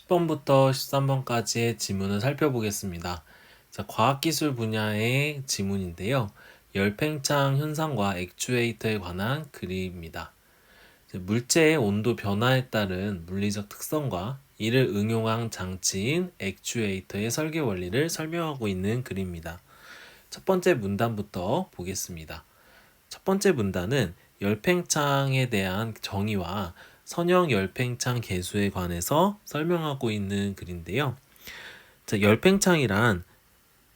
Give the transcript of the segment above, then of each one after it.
10번부터 13번까지의 지문을 살펴보겠습니다. 자, 과학기술 분야의 지문인데요. 열팽창 현상과 액추에이터에 관한 글입니다. 물체의 온도 변화에 따른 물리적 특성과 이를 응용한 장치인 액추에이터의 설계 원리를 설명하고 있는 글입니다. 첫 번째 문단부터 보겠습니다. 첫 번째 문단은 열팽창에 대한 정의와 선형 열팽창 계수에 관해서 설명하고 있는 글인데요. 자, 열팽창이란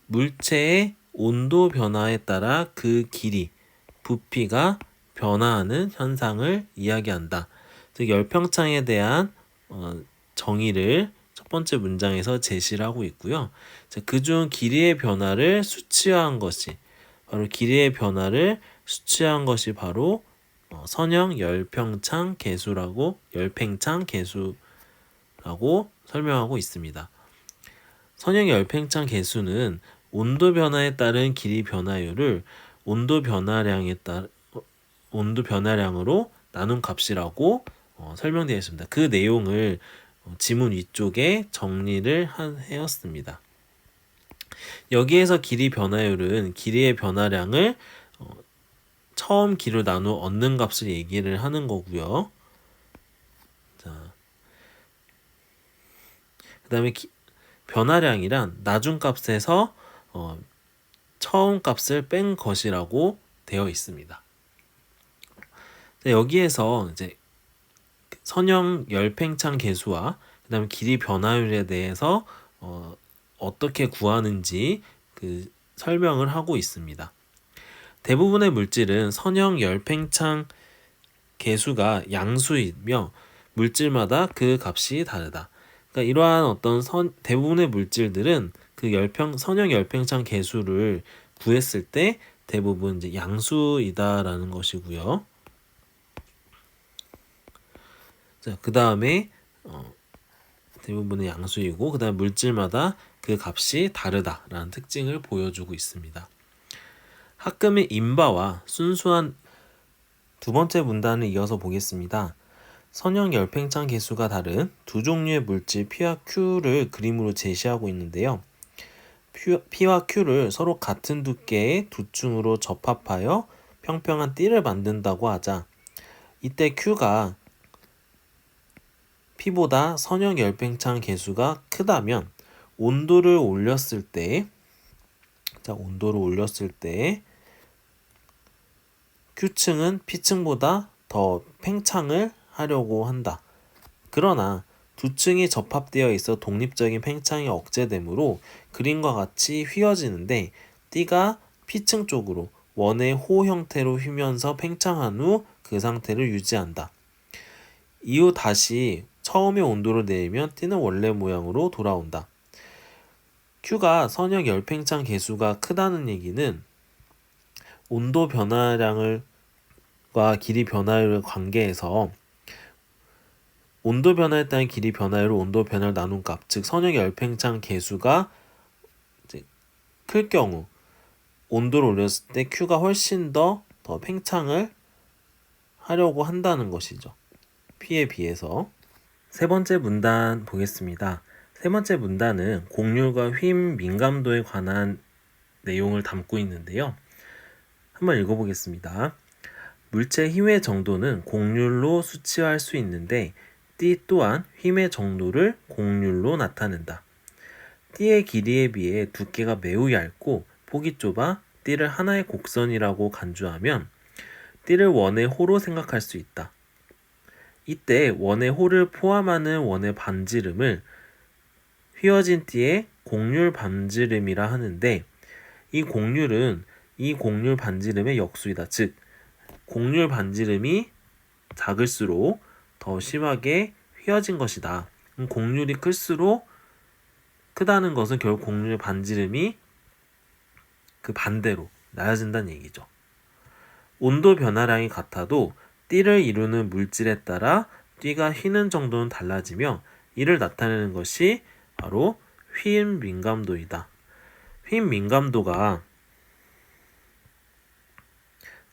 물체의 온도 변화에 따라 그 길이, 부피가 변화하는 현상을 이야기한다. 즉, 열팽창에 대한 정의를 첫 번째 문장에서 제시를 하고 있고요. 그중 길이의 변화를 수치화한 것이 바로 선형 열팽창 계수라고 설명하고 있습니다. 선형 열팽창 계수는 온도 변화에 따른 길이 변화율을 온도 변화량으로 나눈 값이라고 설명되어 있습니다. 그 내용을 지문 위쪽에 정리를 하였습니다. 여기에서 길이 변화율은 길이의 변화량을 처음 기로 나누어 얻는 값을 얘기를 하는 거고요. 자, 그 다음에 변화량이란 나중값에서 처음 값을 뺀 것이라고 되어 있습니다. 자, 여기에서 이제 선형 열팽창 계수와 그 다음에 길이 변화율에 대해서 어떻게 구하는지 그 설명을 하고 있습니다. 대부분의 물질은 선형 열팽창 계수가 양수이며 물질마다 그 값이 다르다. 그러니까 이러한 대부분의 물질들은 그 선형 열팽창 계수를 구했을 때 대부분 이제 양수이다라는 것이고요. 자, 그 다음에 대부분의 양수이고 그 다음에 물질마다 그 값이 다르다라는 특징을 보여주고 있습니다. 학금의 인바와 순수한 두 번째 문단을 이어서 보겠습니다. 선형 열팽창 계수가 다른 두 종류의 물질 P와 Q를 그림으로 제시하고 있는데요. P와 Q를 서로 같은 두께의 두 층으로 접합하여 평평한 띠를 만든다고 하자. 이때 Q가 P보다 선형 열팽창 계수가 크다면 온도를 올렸을 때 Q층은 P층보다 더 팽창을 하려고 한다. 그러나 두 층이 접합되어 있어 독립적인 팽창이 억제되므로 그림과 같이 휘어지는데 띠가 P층 쪽으로 원의 호 형태로 휘면서 팽창한 후 그 상태를 유지한다. 이후 다시 처음의 온도를 내리면 띠는 원래 모양으로 돌아온다. Q가 선형 열팽창 계수가 크다는 얘기는 온도 변화량과 길이 변화율의 관계에서 온도 변화에 따른 길이 변화율을 온도 변화를 나눈 값, 즉 선형 열팽창 계수가 클 경우 온도를 올렸을 때 Q가 훨씬 더 팽창을 하려고 한다는 것이죠. P에 비해서. 세 번째 문단 보겠습니다. 세 번째 문단은 곡률과 휨 민감도에 관한 내용을 담고 있는데요. 한번 읽어보겠습니다. 물체의 힘의 정도는 곡률로 수치화할 수 있는데 띠 또한 휨의 정도를 곡률로 나타낸다. 띠의 길이에 비해 두께가 매우 얇고 폭이 좁아 띠를 하나의 곡선이라고 간주하면 띠를 원의 호로 생각할 수 있다. 이때 원의 호를 포함하는 원의 반지름을 휘어진 띠의 곡률 반지름이라 하는데 이 곡률은 이 곡률 반지름의 역수이다. 즉 곡률 반지름이 작을수록 더 심하게 휘어진 것이다. 곡률이 클수록 크다는 것은 결국 곡률 반지름이 그 반대로 낮아진다는 얘기죠. 온도 변화량이 같아도 띠를 이루는 물질에 따라 띠가 휘는 정도는 달라지며 이를 나타내는 것이 바로 휨 민감도이다. 휨 민감도가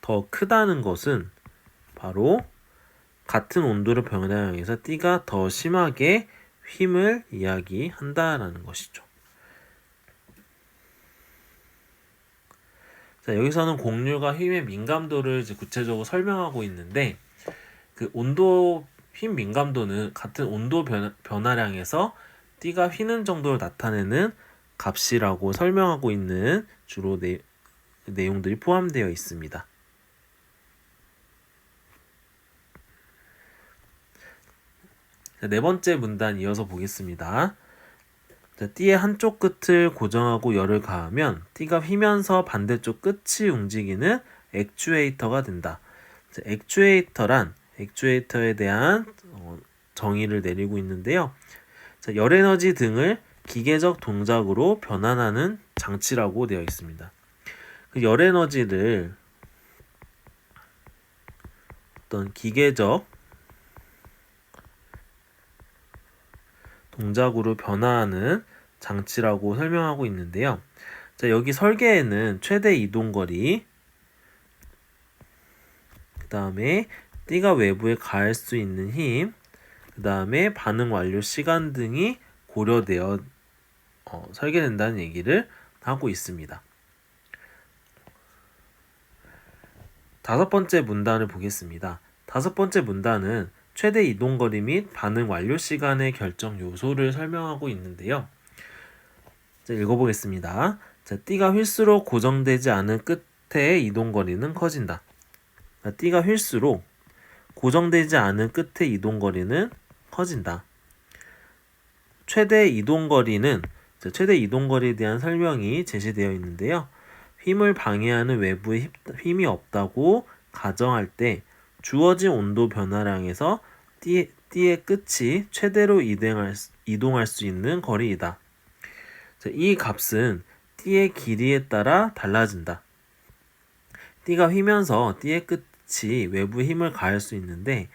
더 크다는 것은 바로 같은 온도를 변화량에서 띠가 더 심하게 힘을 이야기한다라는 것이죠. 자, 여기서는 곡률과 힘의 민감도를 이제 구체적으로 설명하고 있는데 그 온도 힘 민감도는 같은 온도 변화량에서 띠가 휘는 정도를 나타내는 값이라고 설명하고 있는 주로 내용들이 포함되어 있습니다. 자, 네 번째 문단 이어서 보겠습니다. 자, 띠의 한쪽 끝을 고정하고 열을 가하면 띠가 휘면서 반대쪽 끝이 움직이는 액추에이터가 된다. 자, 액추에이터에 대한 정의를 내리고 있는데요. 자, 열에너지 등을 기계적 동작으로 변환하는 장치라고 되어 있습니다. 그 열에너지를 어떤 기계적 동작으로 변화하는 장치라고 설명하고 있는데요. 자, 여기 설계에는 최대 이동거리, 그 다음에 띠가 외부에 가할 수 있는 힘, 그 다음에 반응 완료 시간 등이 고려되어 설계된다는 얘기를 하고 있습니다. 다섯 번째 문단을 보겠습니다. 다섯 번째 문단은 최대 이동거리 및 반응 완료 시간의 결정 요소를 설명하고 있는데요. 자, 읽어보겠습니다. 자, 띠가 휠수록 고정되지 않은 끝의 이동거리는 커진다. 자, 띠가 휠수록 고정되지 않은 끝의 이동거리는 커진다. 최대 이동거리는 최대 이동거리에 대한 설명이 제시되어 있는데요. 힘을 방해하는 외부의 힘이 없다고 가정할 때 주어진 온도 변화량에서 띠의 끝이 최대로 이동할 수 있는 거리이다. 이 값은 띠의 길이에 따라 달라진다. 띠가 휘면서 띠의 끝이 외부 힘을 가할 수 있는데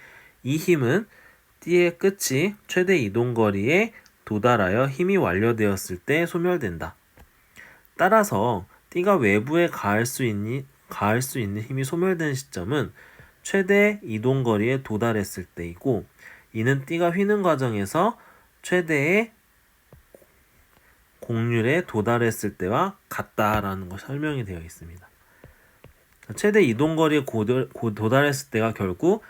이 힘은 띠의 끝이 최대 이동거리에 도달하여 힘이 완료되었을 때 소멸된다. 따라서 띠가 외부에 가할 수 있는 힘이 소멸된 시점은 최대 이동거리에 도달했을 때이고 이는 띠가 휘는 과정에서 최대의 곡률에 도달했을 때와 같다라는 것이 설명이 되어 있습니다. 최대 이동거리에 도달했을 때가 결국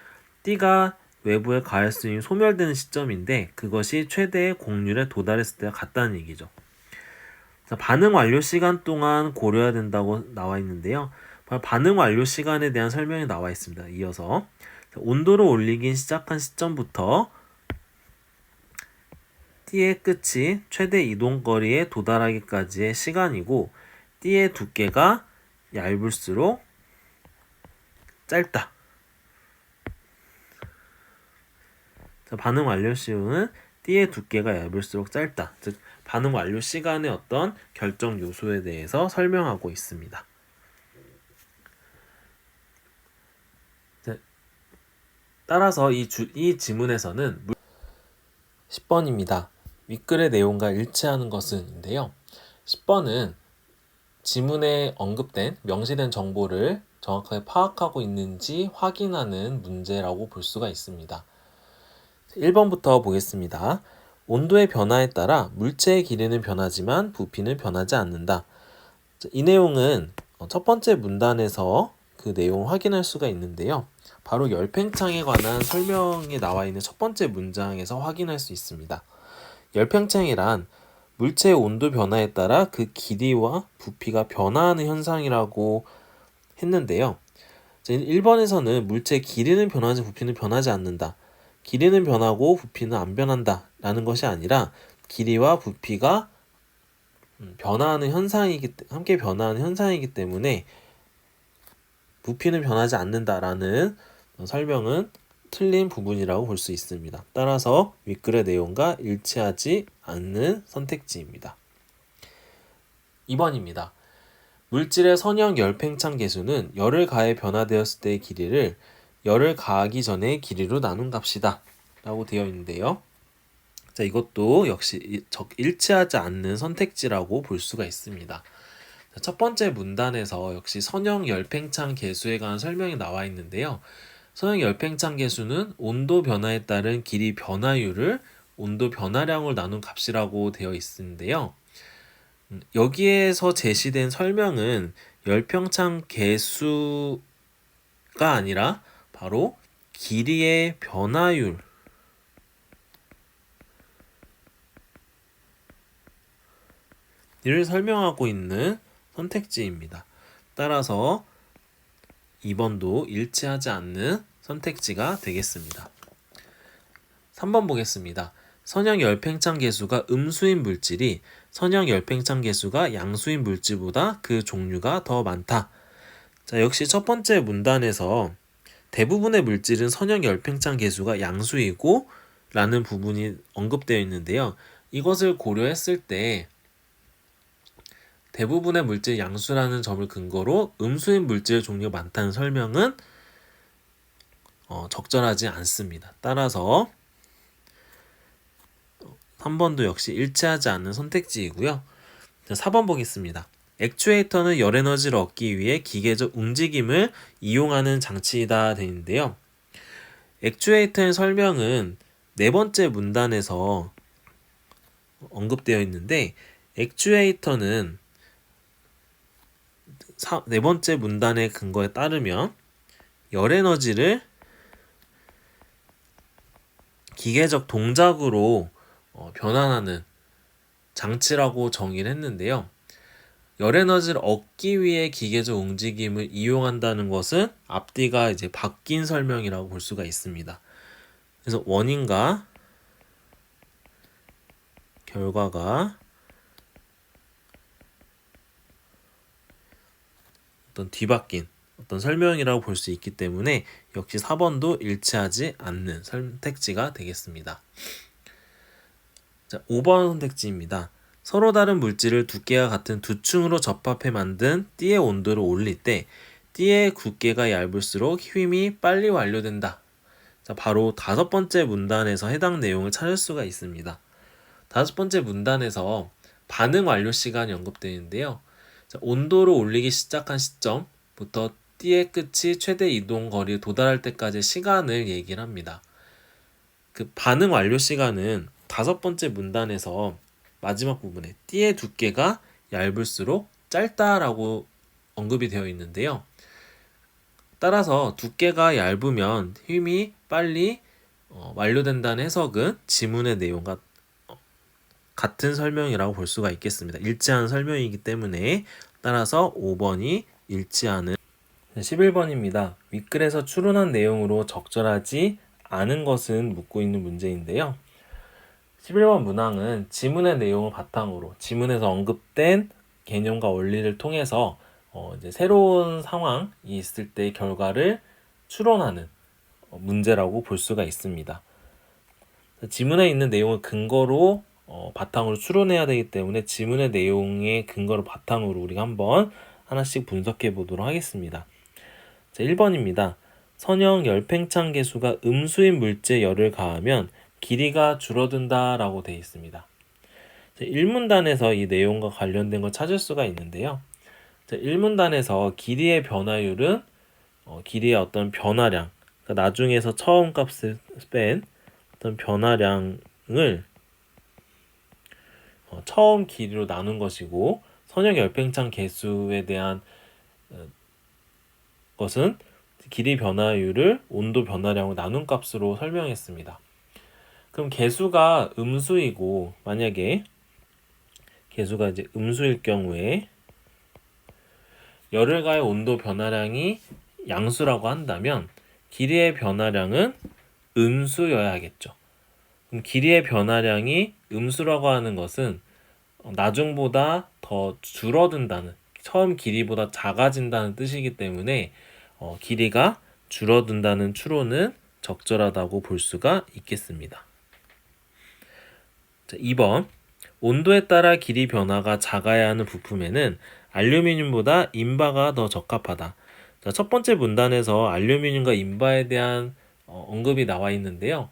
띠가 외부에 가할 수 있는 소멸되는 시점인데 그것이 최대의 곡률에 도달했을 때와 같다는 얘기죠. 자, 반응 완료 시간 동안 고려해야 된다고 나와 있는데요. 반응 완료 시간에 대한 설명이 나와 있습니다. 이어서 온도를 올리기 시작한 시점부터 띠의 끝이 최대 이동거리에 도달하기까지의 시간이고 띠의 두께가 얇을수록 짧다. 자, 반응 완료 시간은 띠의 두께가 얇을수록 짧다. 즉 반응 완료 시간의 어떤 결정 요소에 대해서 설명하고 있습니다. 자, 따라서 이 지문에서는 10번입니다. 윗글의 내용과 일치하는 것은인데요. 10번은 지문에 언급된 명시된 정보를 정확하게 파악하고 있는지 확인하는 문제라고 볼 수가 있습니다. 1번부터 보겠습니다. 온도의 변화에 따라 물체의 길이는 변하지만 부피는 변하지 않는다. 이 내용은 첫 번째 문단에서 그 내용을 확인할 수가 있는데요. 바로 열팽창에 관한 설명이 나와 있는 첫 번째 문장에서 확인할 수 있습니다. 열팽창이란 물체의 온도 변화에 따라 그 길이와 부피가 변화하는 현상이라고 했는데요. 1번에서는 물체의 길이는 변하지 부피는 변하지 않는다. 길이는 변하고 부피는 안 변한다 라는 것이 아니라 길이와 부피가 함께 변화하는 현상이기 때문에 부피는 변하지 않는다라는 설명은 틀린 부분이라고 볼 수 있습니다. 따라서 윗글의 내용과 일치하지 않는 선택지입니다. 2번입니다. 물질의 선형 열팽창 계수는 열을 가해 변화되었을 때의 길이를 열을 가하기 전의 길이로 나눈 값이다 라고 되어 있는데요. 자, 이것도 역시 일치하지 않는 선택지라고 볼 수가 있습니다. 자, 첫 번째 문단에서 역시 선형 열팽창 계수에 관한 설명이 나와 있는데요. 선형 열팽창 계수는 온도 변화에 따른 길이 변화율을 온도 변화량을 나눈 값이라고 되어 있는데요. 여기에서 제시된 설명은 열평창 계수가 아니라 바로 길이의 변화율 를 설명하고 있는 선택지입니다. 따라서 2번도 일치하지 않는 선택지가 되겠습니다. 3번 보겠습니다. 선형 열팽창 계수가 음수인 물질이 선형 열팽창 계수가 양수인 물질보다 그 종류가 더 많다. 자, 역시 첫 번째 문단에서 대부분의 물질은 선형 열팽창 계수가 양수이고 라는 부분이 언급되어 있는데요. 이것을 고려했을 때 대부분의 물질 양수라는 점을 근거로 음수인 물질 종류가 많다는 설명은 적절하지 않습니다. 따라서 3번도 역시 일치하지 않는 선택지이고요. 4번 보겠습니다. 액추에이터는 열 에너지를 얻기 위해 기계적 움직임을 이용하는 장치이다 되는데요. 액추에이터의 설명은 네 번째 문단에서 언급되어 있는데 액추에이터는 네 번째 문단의 근거에 따르면 열 에너지를 기계적 동작으로 변환하는 장치라고 정의를 했는데요. 열 에너지를 얻기 위해 기계적 움직임을 이용한다는 것은 앞뒤가 이제 바뀐 설명이라고 볼 수가 있습니다. 그래서 원인과 결과가 어떤 뒤바뀐 어떤 설명이라고 볼 수 있기 때문에 역시 4번도 일치하지 않는 선택지가 되겠습니다. 자, 5번 선택지입니다. 서로 다른 물질을 두께가 같은 두 층으로 접합해 만든 띠의 온도를 올릴 때 띠의 두께가 얇을수록 휨이 빨리 완료된다. 자, 바로 다섯 번째 문단에서 해당 내용을 찾을 수가 있습니다. 다섯 번째 문단에서 반응 완료 시간이 언급되어 있는데요. 자, 온도를 올리기 시작한 시점부터 띠의 끝이 최대 이동 거리에 도달할 때까지의 시간을 얘기를 합니다. 그 반응 완료 시간은 다섯 번째 문단에서 마지막 부분에 띠의 두께가 얇을수록 짧다라고 언급이 되어 있는데요. 따라서 두께가 얇으면 휨이 빨리 완료된다는 해석은 지문의 내용과 같은 설명이라고 볼 수가 있겠습니다. 일치하는 설명이기 때문에 따라서 5번이 일치하는 11번입니다. 윗글에서 추론한 내용으로 적절하지 않은 것은 묻고 있는 문제인데요. 11번 문항은 지문의 내용을 바탕으로 지문에서 언급된 개념과 원리를 통해서 이제 새로운 상황이 있을 때의 결과를 추론하는 문제라고 볼 수가 있습니다. 지문에 있는 내용을 근거로 바탕으로 추론해야 되기 때문에 지문의 내용의 근거를 바탕으로 우리가 한번 하나씩 분석해 보도록 하겠습니다. 자, 1번입니다. 선형 열팽창 계수가 음수인 물질에 열을 가하면 길이가 줄어든다 라고 되어 있습니다. 1문단에서 이 내용과 관련된 걸 찾을 수가 있는데요. 1문단에서 길이의 변화율은 길이의 어떤 변화량, 그러니까 나중에서 처음 값을 뺀 어떤 변화량을 처음 길이로 나눈 것이고 선형 열팽창 계수에 대한 것은 길이 변화율을 온도 변화량으로 나눈 값으로 설명했습니다. 그럼 계수가 음수이고 만약에 계수가 이제 음수일 경우에 열을 가해 온도 변화량이 양수라고 한다면 길이의 변화량은 음수여야겠죠. 그럼 길이의 변화량이 음수라고 하는 것은 나중보다 더 줄어든다는, 처음 길이보다 작아진다는 뜻이기 때문에 길이가 줄어든다는 추론은 적절하다고 볼 수가 있겠습니다. 자, 2번. 온도에 따라 길이 변화가 작아야 하는 부품에는 알루미늄보다 인바가 더 적합하다. 자, 첫 번째 문단에서 알루미늄과 인바에 대한 언급이 나와 있는데요.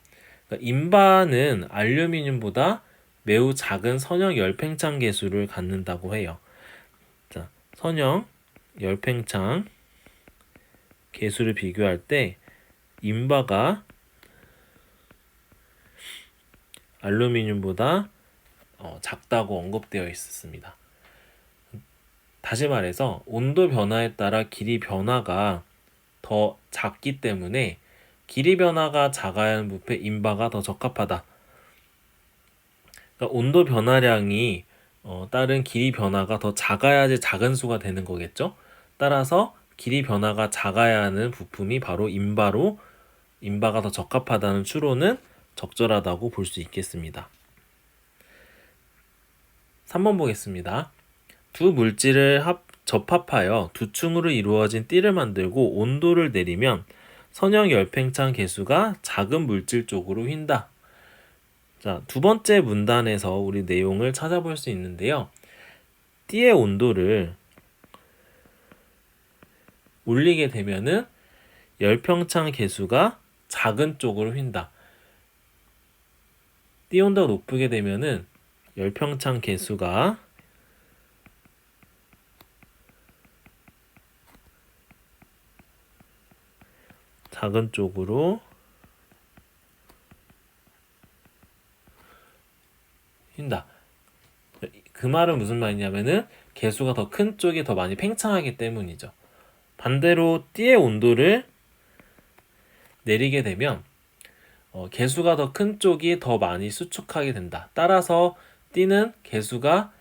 그러니까 인바는 알루미늄보다 매우 작은 선형 열팽창 계수를 갖는다고 해요. 자, 선형 열팽창 계수를 비교할 때 인바가 알루미늄보다 작다고 언급되어 있었습니다. 다시 말해서 온도 변화에 따라 길이 변화가 더 작기 때문에 길이 변화가 작아야 하는 부피에 인바가 더 적합하다. 그러니까 온도 변화량이 따른 길이 변화가 더 작아야지 작은 수가 되는 거겠죠. 따라서 길이 변화가 작아야 하는 부품이 바로 인바가 더 적합하다는 추론은 적절하다고 볼 수 있겠습니다. 3번 보겠습니다. 두 물질을 접합하여 두 층으로 이루어진 띠를 만들고 온도를 내리면 선형 열팽창 계수가 작은 물질 쪽으로 휜다. 자, 두 번째 문단에서 우리 내용을 찾아볼 수 있는데요. 띠의 온도를 올리게 되면은 열팽창 계수가 작은 쪽으로 휜다. 띠 온도가 높게 되면은 열팽창 계수가 작은 쪽으로 휜다. 그 말은 무슨 말이냐면은 계수가 더 큰 쪽이 더 많이 팽창하기 때문이죠. 반대로 띠의 온도를 내리게 되면 계수가 더 큰 쪽이 더 많이 수축하게 된다. 따라서 띠는 계수가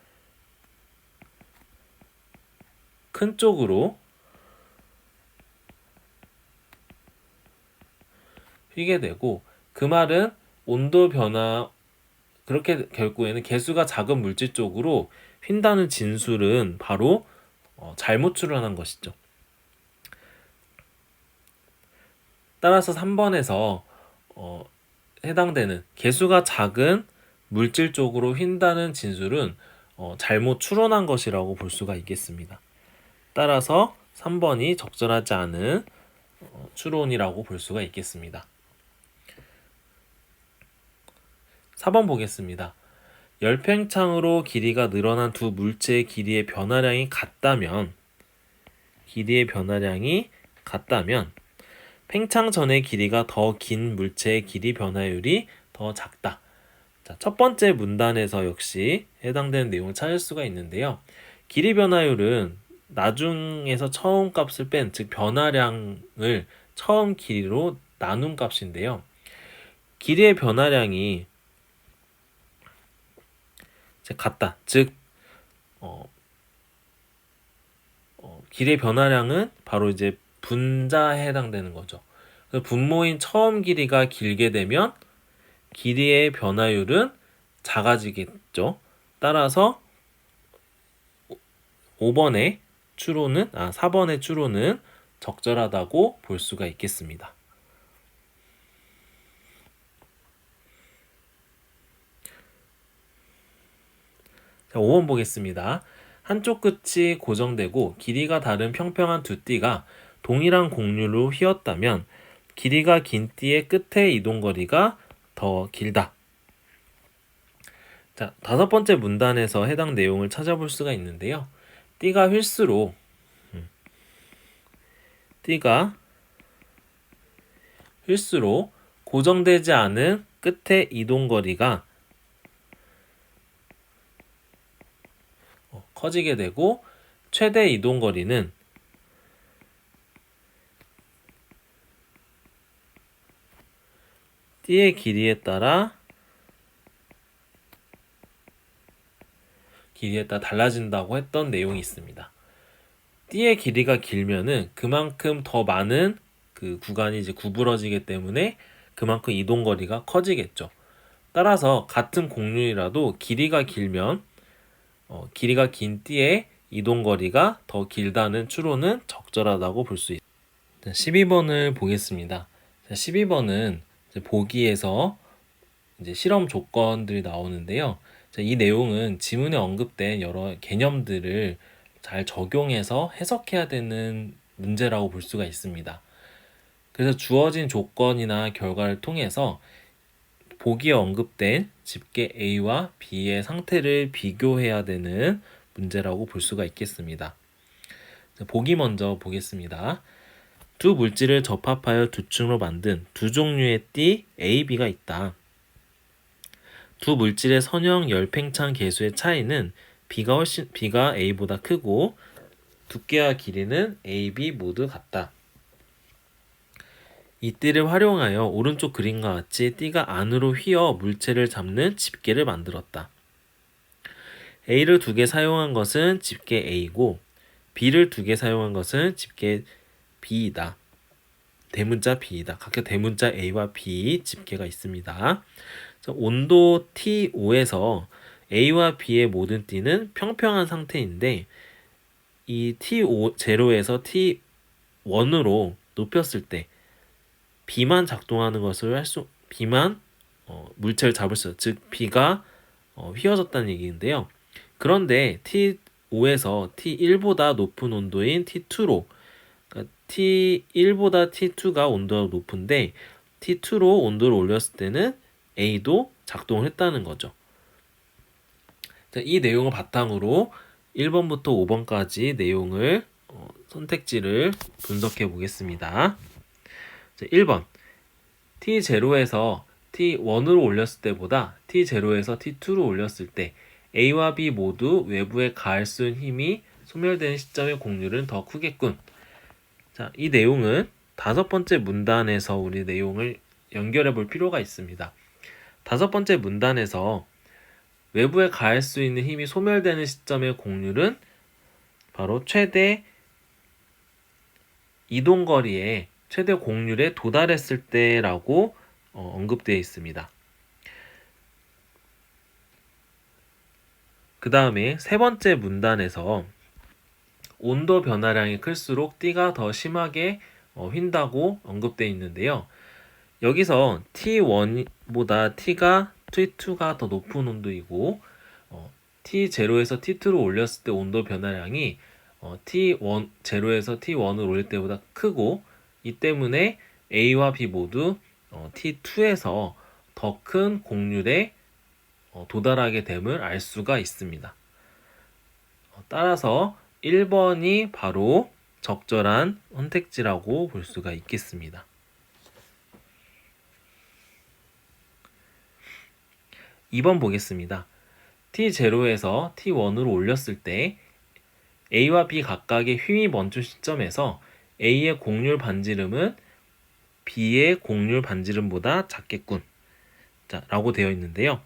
큰 쪽으로 휘게 되고, 그 말은 온도 변화, 그렇게 결국에는 계수가 작은 물질 쪽으로 휜다는 진술은 바로 잘못 추론한 것이죠. 따라서 3번에서 해당되는 계수가 작은 물질 쪽으로 휜다는 진술은 잘못 추론한 것이라고 볼 수가 있겠습니다. 따라서 3번이 적절하지 않은 추론이라고 볼 수가 있겠습니다. 4번 보겠습니다. 열팽창으로 길이가 늘어난 두 물체의 길이의 변화량이 같다면 팽창 전의 길이가 더 긴 물체의 길이 변화율이 더 작다. 자, 첫 번째 문단에서 역시 해당되는 내용을 찾을 수가 있는데요. 길이 변화율은 나중에서 처음 값을 뺀, 즉 변화량을 처음 길이로 나눈 값인데요. 길이의 변화량이 같다. 즉 길이의 변화량은 바로 이제 분자에 해당되는 거죠. 분모인 처음 길이가 길게 되면 길이의 변화율은 작아지겠죠. 따라서 4번의 추론은 적절하다고 볼 수가 있겠습니다. 자, 5번 보겠습니다. 한쪽 끝이 고정되고 길이가 다른 평평한 두 띠가 동일한 곡률로 휘었다면 길이가 긴 띠의 끝의 이동거리가 더 길다. 자, 5번째 문단에서 해당 내용을 찾아볼 수가 있는데요. 띠가 휠수록 고정되지 않은 끝의 이동거리가 커지게 되고, 최대 이동거리는 띠의 길이에 따라 달라진다고 했던 내용이 있습니다. 띠의 길이가 길면은 그만큼 더 많은 그 구간이 이제 구부러지기 때문에 그만큼 이동거리가 커지겠죠. 따라서 같은 곡률이라도 길이가 길면 길이가 긴 띠의 이동거리가 더 길다는 추론은 적절하다고 볼 수 있습니다. 12번을 보겠습니다. 12번은 보기에서 이제 실험 조건들이 나오는데요. 이 내용은 지문에 언급된 여러 개념들을 잘 적용해서 해석해야 되는 문제라고 볼 수가 있습니다. 그래서 주어진 조건이나 결과를 통해서 보기에 언급된 집게 A와 B의 상태를 비교해야 되는 문제라고 볼 수가 있겠습니다. 보기 먼저 보겠습니다. 두 물질을 접합하여 두 층으로 만든 두 종류의 띠 A, B가 있다. 두 물질의 선형 열팽창 계수의 차이는 B가 A보다 크고 두께와 길이는 A, B 모두 같다. 이 띠를 활용하여 오른쪽 그림과 같이 띠가 안으로 휘어 물체를 잡는 집게를 만들었다. A를 2개 사용한 것은 집게 A고 B를 2개 사용한 것은 집게 B이다. 대문자 B이다. 각각 대문자 A와 B 집게가 있습니다. 온도 T5에서 A와 B의 모든 띠는 평평한 상태인데 이 T0에서 T1으로 높였을 때 B만 작동하는 것을 B만 물체를 잡을 수, 즉 B가 휘어졌다는 얘기인데요. 그런데 T5에서 T1보다 높은 온도인 T2로 그러니까 T1보다 T2가 온도가 높은데 T2로 온도를 올렸을 때는 A도 작동을 했다는 거죠. 이 내용을 바탕으로 1번부터 5번까지 내용을 선택지를 분석해 보겠습니다. 1번 T0에서 T1으로 올렸을 때보다 T0에서 T2로 올렸을 때 A와 B 모두 외부에 가할 수 있는 힘이 소멸되는 시점의 공률은 더 크겠군. 자, 이 내용은 5번째 문단에서 우리 내용을 연결해 볼 필요가 있습니다. 5번째 문단에서 외부에 가할 수 있는 힘이 소멸되는 시점의 공률은 바로 최대 이동거리의 최대 공률에 도달했을 때라고 언급되어 있습니다. 그 다음에 3번째 문단에서 온도 변화량이 클수록 띠가 더 심하게 휜다고 언급되어 있는데요. 여기서 T1보다 T2가 더 높은 온도이고 T0에서 T2로 올렸을 때 온도 변화량이 T0에서 T1을 올릴 때보다 크고 이 때문에 A와 B 모두 T2에서 더 큰 공률에 도달하게 됨을 알 수가 있습니다. 따라서 1번이 바로 적절한 선택지라고 볼 수가 있겠습니다. 2번 보겠습니다. T0에서 T1으로 올렸을 때 A와 B 각각의 휘미 멈춘 시점에서 A의 공률 반지름은 B의 공률 반지름보다 작겠군. 자, 라고 되어 있는데요.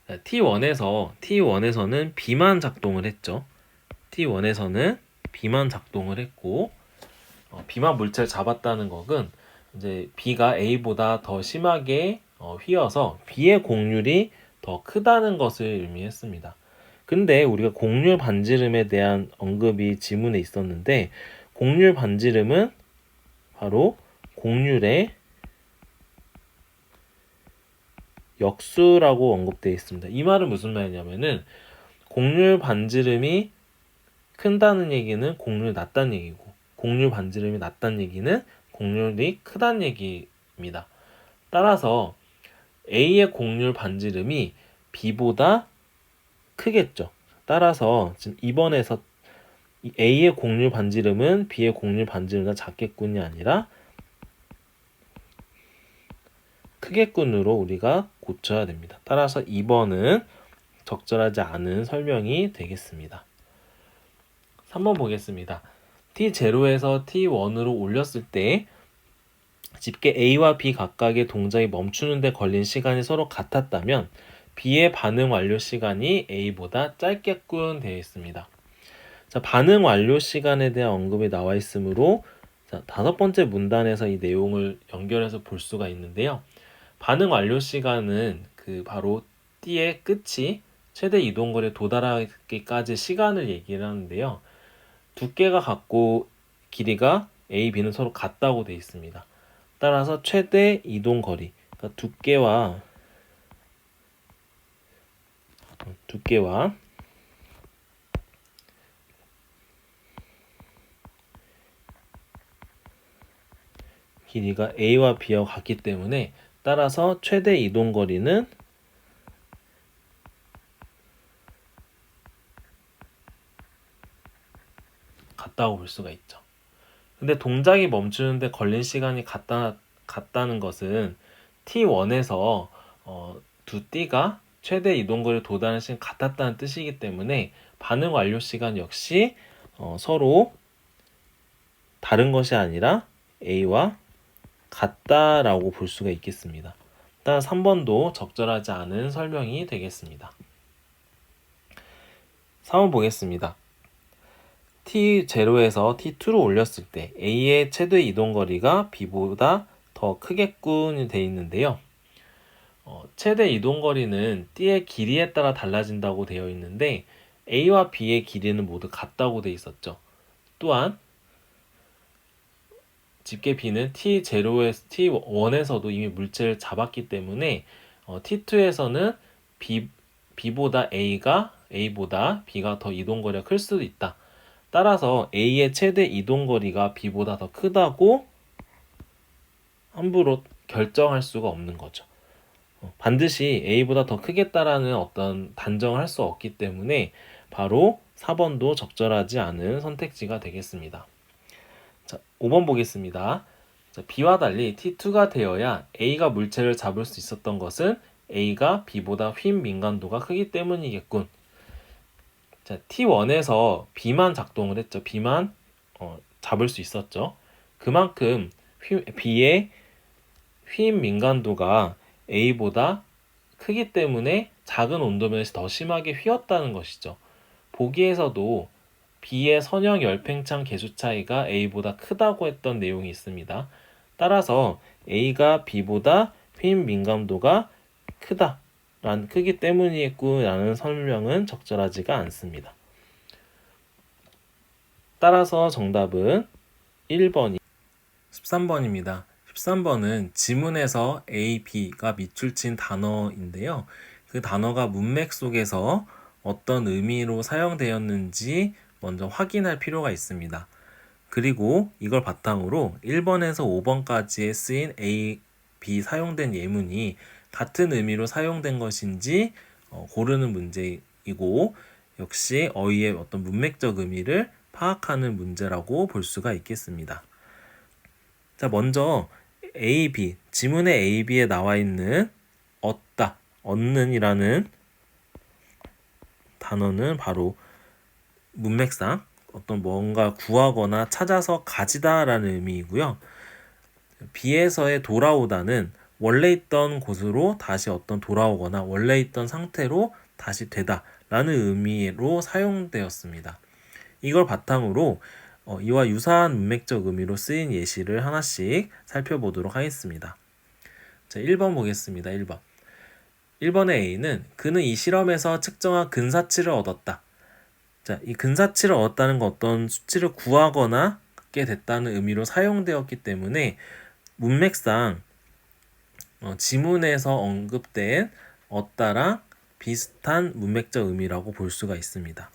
T1에서는 B만 작동을 했죠. T1에서는 B만 작동을 했고 B만 물체를 잡았다는 것은 이제 B가 A보다 더 심하게 휘어서 B의 공률이 더 크다는 것을 의미했습니다. 근데 우리가 공률 반지름에 대한 언급이 지문에 있었는데 공률 반지름은 바로 공률의 역수라고 언급되어 있습니다. 이 말은 무슨 말이냐면은 공률 반지름이 큰다는 얘기는 공률이 낮다는 얘기고 공률 반지름이 낮다는 얘기는 공률이 크다는 얘기입니다. 따라서 A의 공률 반지름이 B보다 크겠죠. 따라서 지금 2번에서 A의 공률 반지름은 B의 공률 반지름보다 작겠군이 아니라 크겠군으로 우리가 고쳐야 됩니다. 따라서 2번은 적절하지 않은 설명이 되겠습니다. 3번 보겠습니다. T0에서 T1으로 올렸을 때 집게 A와 B 각각의 동작이 멈추는 데 걸린 시간이 서로 같았다면 B의 반응 완료 시간이 A보다 짧게끔 되어 있습니다. 자, 반응 완료 시간에 대한 언급이 나와 있으므로 5번째 문단에서 이 내용을 연결해서 볼 수가 있는데요. 반응 완료 시간은 바로 띠의 끝이 최대 이동거리에 도달하기까지 시간을 얘기를 하는데요. 두께가 같고 길이가 A, B는 서로 같다고 되어 있습니다. 따라서 최대 이동거리, 그러니까 두께와 길이가 A와 B와 같기 때문에 따라서 최대 이동거리는 같다고 볼 수가 있죠. 근데 동작이 멈추는데 걸린 시간이 같다는 것은 T1에서 두 띠가 최대 이동거리를 도달하는 시간 같았다는 뜻이기 때문에 반응 완료 시간 역시 서로 다른 것이 아니라 A와 같다라고 볼 수가 있겠습니다. 따라 3번도 적절하지 않은 설명이 되겠습니다. 3번 보겠습니다. T0에서 T2로 올렸을 때 A의 최대 이동거리가 B보다 더 크겠군이 되어 있는데요. 최대 이동거리는 띠의 길이에 따라 달라진다고 되어 있는데 A와 B의 길이는 모두 같다고 되어 있었죠. 또한 집게 B는 T0에서 T1에서도 이미 물체를 잡았기 때문에 T2에서는 B보다 A보다 B가 더 이동거리가 클 수도 있다. 따라서 A의 최대 이동거리가 B보다 더 크다고 함부로 결정할 수가 없는 거죠. 반드시 A보다 더 크겠다라는 어떤 단정을 할 수 없기 때문에 바로 4번도 적절하지 않은 선택지가 되겠습니다. 자, 5번 보겠습니다. 자, B와 달리 T2가 되어야 A가 물체를 잡을 수 있었던 것은 A가 B보다 휨 민감도가 크기 때문이겠군. 자, T1에서 B만 작동을 했죠. B만 잡을 수 있었죠. 그만큼 B의 휨 민감도가 A보다 크기 때문에 작은 온도면에서 더 심하게 휘었다는 것이죠. 보기에서도 B의 선형 열팽창 계수 차이가 A보다 크다고 했던 내용이 있습니다. 따라서 A가 B보다 휨 민감도가 크기 때문이겠구라는 설명은 적절하지가 않습니다. 따라서 정답은 1번이 13번입니다. 13번은 지문에서 A, B가 밑줄친 단어인데요. 그 단어가 문맥 속에서 어떤 의미로 사용되었는지 먼저 확인할 필요가 있습니다. 그리고 이걸 바탕으로 1번에서 5번까지에 쓰인 A, B 사용된 예문이 같은 의미로 사용된 것인지 고르는 문제이고 역시 어휘의 어떤 문맥적 의미를 파악하는 문제라고 볼 수가 있겠습니다. 자, 먼저 A, B, 지문의 A, B에 나와 있는 얻다, 얻는이라는 단어는 바로 문맥상 어떤 뭔가 구하거나 찾아서 가지다라는 의미이고요. B에서의 돌아오다는 원래 있던 곳으로 다시 돌아오거나 원래 있던 상태로 다시 되다라는 의미로 사용되었습니다. 이걸 바탕으로 이와 유사한 문맥적 의미로 쓰인 예시를 하나씩 살펴보도록 하겠습니다. 자, 1번 보겠습니다. 1번. 1번의 A는 그는 이 실험에서 측정한 근사치를 얻었다. 자, 이 근사치를 얻었다는 건 어떤 수치를 구하거나 갖게 됐다는 의미로 사용되었기 때문에 문맥상 지문에서 언급된 얻다랑 비슷한 문맥적 의미라고 볼 수가 있습니다.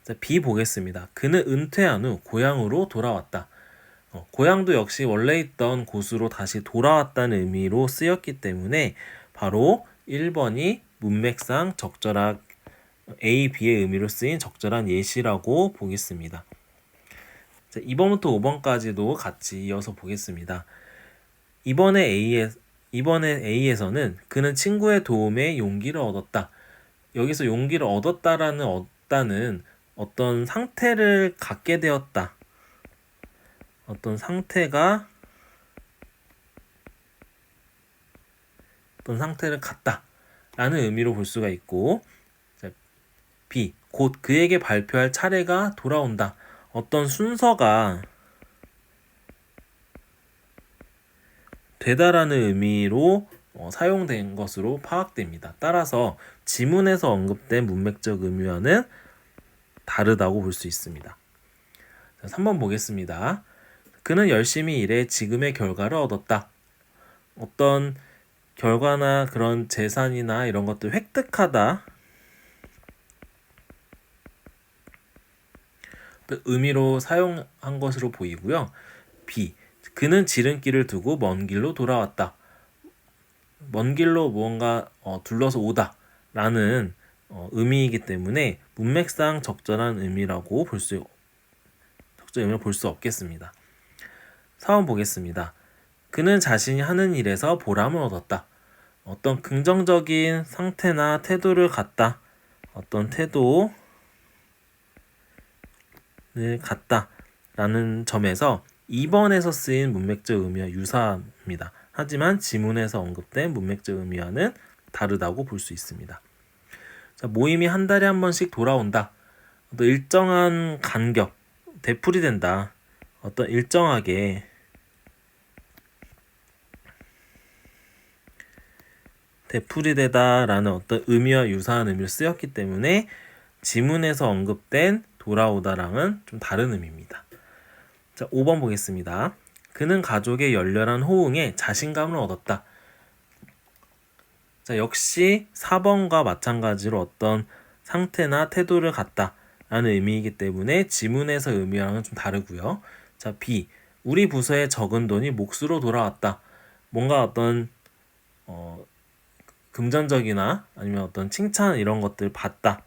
자, B 보겠습니다. 그는 은퇴한 후 고향으로 돌아왔다. 고향도 역시 원래 있던 곳으로 다시 돌아왔다는 의미로 쓰였기 때문에 바로 1번이 문맥상 적절한 A, B의 의미로 쓰인 적절한 예시라고 보겠습니다. 자, 2번부터 5번까지도 같이 이어서 보겠습니다. 이번에 A에서는 그는 친구의 도움에 용기를 얻었다. 여기서 용기를 얻었다라는 얻다는 어떤 상태를 갖게 되었다. 어떤 상태를 갖다 라는 의미로 볼 수가 있고, B, 곧 그에게 발표할 차례가 돌아온다. 어떤 순서가 되다라는 의미로 사용된 것으로 파악됩니다. 따라서 지문에서 언급된 문맥적 의미와는 다르다고 볼 수 있습니다. 자, 3번 보겠습니다. 그는 열심히 일해 지금의 결과를 얻었다. 어떤 결과나 그런 재산이나 이런 것들 획득하다 의미로 사용한 것으로 보이고요. B, 그는 지름길을 두고 먼 길로 돌아왔다. 먼 길로 무언가 둘러서 오다 라는 의미이기 때문에 문맥상 적절한 의미라고 볼 수 없겠습니다. 4번 보겠습니다. 그는 자신이 하는 일에서 보람을 얻었다. 어떤 긍정적인 상태나 태도를 갖다. 어떤 태도를 갖다. 라는 점에서 2번에서 쓰인 문맥적 의미와 유사합니다. 하지만 지문에서 언급된 문맥적 의미와는 다르다고 볼 수 있습니다. 자, 모임이 한 달에 한 번씩 돌아온다. 어떤 일정한 간격, 되풀이된다. 어떤 일정하게 되풀이되다라는 어떤 의미와 유사한 의미를 쓰였기 때문에 지문에서 언급된 돌아오다랑은 좀 다른 의미입니다. 자, 5번 보겠습니다. 그는 가족의 열렬한 호응에 자신감을 얻었다. 자, 역시 4번과 마찬가지로 어떤 상태나 태도를 갖다 라는 의미이기 때문에 지문에서 의미랑은 좀 다르고요. 자, B. 우리 부서에 적은 돈이 몫으로 돌아왔다. 뭔가 어떤 금전적이나 아니면 어떤 칭찬 이런 것들 받다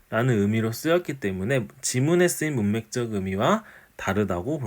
라는 의미로 쓰였기 때문에 지문에 쓰인 문맥적 의미와 다르다고